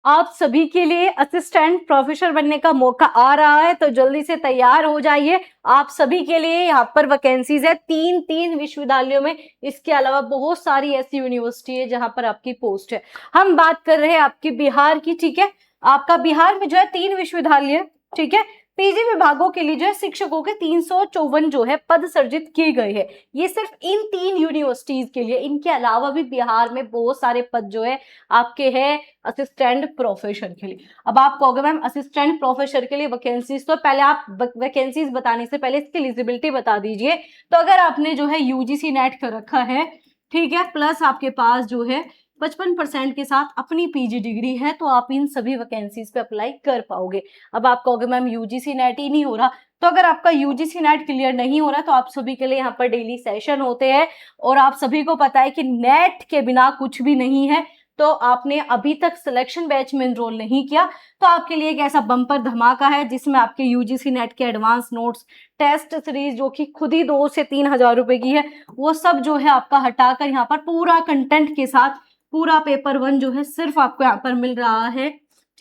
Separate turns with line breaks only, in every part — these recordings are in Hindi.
आप सभी के लिए असिस्टेंट प्रोफेसर बनने का मौका आ रहा है, तो जल्दी से तैयार हो जाइए। आप सभी के लिए यहाँ पर वैकेंसीज है तीन तीन विश्वविद्यालयों में। इसके अलावा बहुत सारी ऐसी यूनिवर्सिटी है जहां पर आपकी पोस्ट है। हम बात कर रहे हैं आपकी बिहार की, ठीक है। आपका बिहार में जो है 3 विश्वविद्यालय, ठीक है। पीजी विभागों के लिए जो है शिक्षकों के 354 जो है पद सृजित किए गए हैं। ये सिर्फ इन 3 यूनिवर्सिटीज के लिए। इनके अलावा भी बिहार में बहुत सारे पद जो है आपके हैं असिस्टेंट प्रोफेसर के लिए। अब आप कहोगे मैम असिस्टेंट प्रोफेसर के लिए वैकेंसीज, तो पहले आप वैकेंसीज बताने से पहले इसकी एलिजिबिलिटी बता दीजिए। तो अगर आपने जो है यूजीसी नेट कर रखा है, ठीक है, प्लस आपके पास जो है 55% के साथ अपनी पीजी डिग्री है, तो आप इन सभी वैकेंसीज पे अप्लाई कर पाओगे। अब आप कहोगे मैम यूजीसी नेट ही नहीं हो रहा, तो अगर आपका यूजीसी नेट क्लियर नहीं हो रहा तो आप सभी के लिए यहाँ पर डेली सेशन होते हैं। और आप सभी को पता है कि नेट के बिना कुछ भी नहीं है। तो आपने अभी तक सिलेक्शन बैच में एनरोल नहीं किया, तो आपके लिए एक ऐसा बम्पर धमाका है जिसमें आपके यूजीसी नेट के एडवांस नोट्स, टेस्ट सीरीज जो कि खुद ही 2 से 3 हजार रुपए की है, वो सब जो है आपका हटाकर यहाँ पर पूरा कंटेंट के साथ पूरा पेपर 1 जो है सिर्फ आपको यहाँ पर मिल रहा है,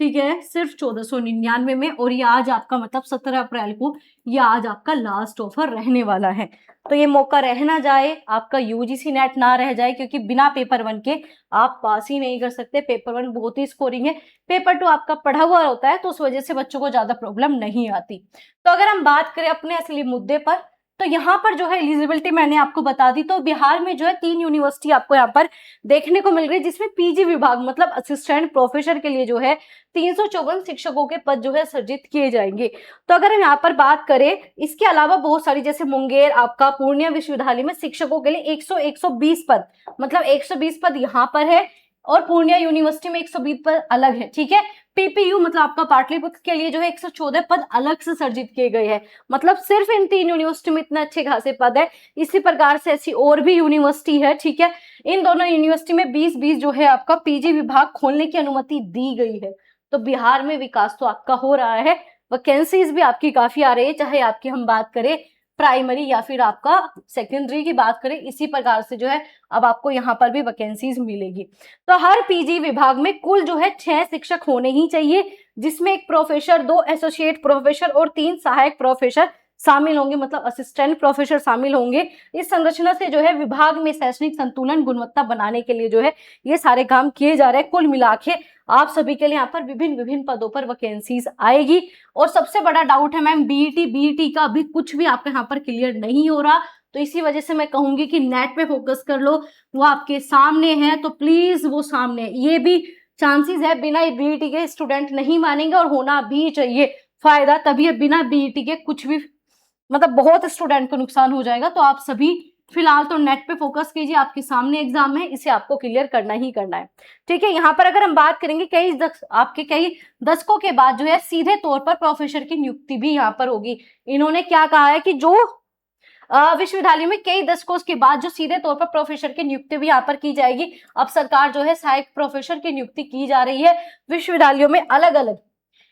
ठीक है, सिर्फ 1499 में। और ये आज आपका मतलब 17 अप्रैल को ये आज आपका लास्ट ऑफर रहने वाला है। तो ये मौका रह ना जाए, आपका यूजीसी नेट ना रह जाए, क्योंकि बिना पेपर 1 के आप पास ही नहीं कर सकते। पेपर 1 बहुत ही स्कोरिंग है, पेपर 2 आपका पढ़ा हुआ होता है, तो उस वजह से बच्चों को ज्यादा प्रॉब्लम नहीं आती। तो अगर हम बात करें अपने असली मुद्दे पर, तो यहाँ पर जो है एलिजिबिलिटी मैंने आपको बता दी। तो बिहार में जो है 3 यूनिवर्सिटी आपको यहाँ पर देखने को मिल रही है, जिसमें पीजी विभाग मतलब असिस्टेंट प्रोफेसर के लिए जो है 354 शिक्षकों के पद जो है सृजित किए जाएंगे। तो अगर हम यहाँ पर बात करें, इसके अलावा बहुत सारी जैसे मुंगेर आपका पूर्णिया विश्वविद्यालय में शिक्षकों के लिए 120 पद, मतलब 120 पद यहाँ पर है, और पूर्णिया यूनिवर्सिटी में 120 पद अलग है, ठीक है। पीपीयू मतलब आपका पाटलिपुत्र के लिए जो है 114 पद अलग से सृजित किए गए हैं। मतलब सिर्फ इन 3 यूनिवर्सिटी में इतने अच्छे खासे पद है। इसी प्रकार से ऐसी और भी यूनिवर्सिटी है, ठीक है। इन दोनों यूनिवर्सिटी में 20-20 जो है आपका पीजी विभाग खोलने की अनुमति दी गई है। तो बिहार में विकास तो आपका हो रहा है, वैकेंसीज भी आपकी काफी आ रही है, चाहे आपकी हम बात करें प्राइमरी या फिर आपका सेकेंडरी की बात करें। इसी प्रकार से जो है अब आपको यहाँ पर भी वैकेंसीज मिलेगी। तो हर पीजी विभाग में कुल जो है 6 शिक्षक होने ही चाहिए, जिसमें 1 प्रोफेसर, 2 एसोसिएट प्रोफेसर और 3 सहायक प्रोफेसर शामिल होंगे, मतलब असिस्टेंट प्रोफेसर शामिल होंगे। इस संरचना से जो है विभाग में शैक्षणिक संतुलन गुणवत्ता बनाने के लिए जो है ये सारे काम किए जा रहे हैं। कुल मिला के आप सभी के लिए यहाँ पर विभिन्न विभिन्न पदों पर वैकेंसीज आएगी। और सबसे बड़ा डाउट है मैम बीईटी का अभी कुछ भी आपके यहाँ पर क्लियर नहीं हो रहा, तो इसी वजह से मैं कहूंगी कि नेट पे फोकस कर लो, वो आपके सामने है, तो प्लीज वो सामने। ये भी चांसेस है बिना बीईटी के स्टूडेंट नहीं मानेंगे, और होना भी चाहिए फायदा, तभी बिना बीईटी के कुछ भी मतलब बहुत स्टूडेंट को नुकसान हो जाएगा। तो आप सभी फिलहाल तो नेट पे फोकस कीजिए, आपके सामने एग्जाम है, इसे आपको क्लियर करना ही करना है, ठीक है। यहाँ पर अगर हम बात करेंगे आपके कई दशकों के बाद जो है सीधे तौर पर प्रोफेसर की नियुक्ति भी यहाँ पर होगी। इन्होंने क्या कहा है कि जो विश्वविद्यालय में कई दशकों के बाद जो सीधे तौर पर प्रोफेसर की नियुक्ति भी यहाँ पर की जाएगी। अब सरकार जो है सहायक प्रोफेसर की नियुक्ति की जा रही है विश्वविद्यालयों में, अलग अलग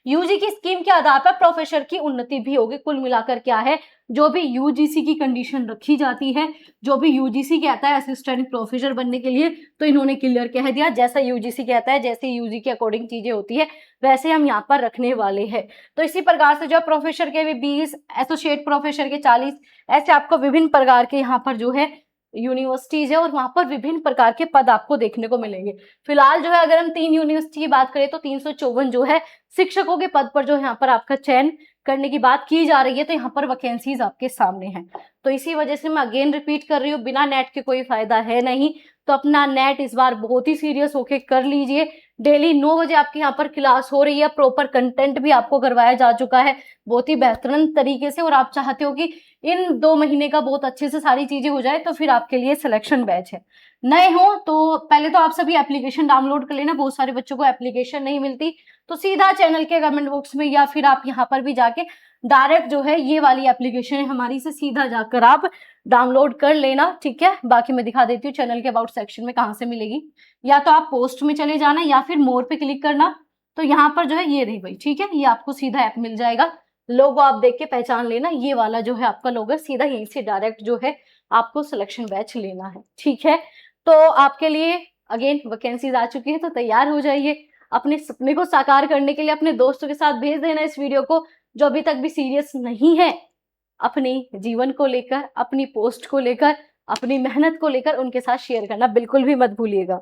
यूजी की स्कीम के आधार पर प्रोफेसर की उन्नति भी होगी। कुल मिलाकर क्या है, जो भी यूजीसी की कंडीशन रखी जाती है, जो भी यूजीसी कहता है असिस्टेंट प्रोफेसर बनने के लिए, तो इन्होंने क्लियर कह दिया जैसा यूजीसी कहता है, जैसे यूजी के अकॉर्डिंग चीजें होती है वैसे हम यहाँ पर रखने वाले हैं। तो इसी प्रकार से जो प्रोफेसर के भी 20, एसोसिएट प्रोफेसर के 40, ऐसे आपको विभिन्न प्रकार के यहाँ पर जो है यूनिवर्सिटीज है, और वहां पर विभिन्न प्रकार के पद आपको देखने को मिलेंगे। फिलहाल जो है अगर हम 3 यूनिवर्सिटी की बात करें तो 354 जो है शिक्षकों के पद पर जो यहाँ पर आपका चयन करने की बात की जा रही है। तो यहाँ पर वैकेंसीज आपके सामने हैं। तो इसी वजह से मैं अगेन रिपीट कर रही हूँ, बिना नेट के कोई फायदा है नहीं। तो अपना नेट इस बार बहुत ही सीरियस होके कर लीजिए। डेली 9 बजे आपके यहाँ पर क्लास हो रही है, प्रॉपर कंटेंट भी आपको करवाया जा चुका है बहुत ही बेहतरीन तरीके से, और आप चाहते हो कि इन 2 महीने का बहुत अच्छे से सारी चीजें हो जाए, तो फिर आपके लिए सिलेक्शन बैच है। नए हो तो पहले तो आप सभी एप्लीकेशन डाउनलोड कर लेना, बहुत सारे बच्चों को एप्लीकेशन नहीं मिलती, तो सीधा चैनल के कमेंट बॉक्स में या फिर आप यहाँ पर भी जाके डायरेक्ट जो है ये वाली एप्लीकेशन है हमारी से सीधा जाकर आप डाउनलोड कर लेना, ठीक है। बाकी मैं दिखा देती हूँ चैनल के अबाउट सेक्शन में कहाँ से मिलेगी, या तो आप पोस्ट में चले जाना या फिर मोर पे क्लिक करना, तो यहाँ पर जो है ये रही भाई, ठीक है, ये आपको सीधा ऐप मिल जाएगा। लोगो आप देख के पहचान लेना, ये वाला जो है आपका लोगो, सीधा यहीं से डायरेक्ट जो है आपको सिलेक्शन बैच लेना है, ठीक है। तो आपके लिए अगेन वैकेंसीज आ चुकी है, तो तैयार हो जाइए। अपने सपने को साकार करने के लिए अपने दोस्तों के साथ भेज देना इस वीडियो को, जो अभी तक भी सीरियस नहीं है अपने जीवन को लेकर, अपनी पोस्ट को लेकर, अपनी मेहनत को लेकर, उनके साथ शेयर करना बिल्कुल भी मत भूलिएगा।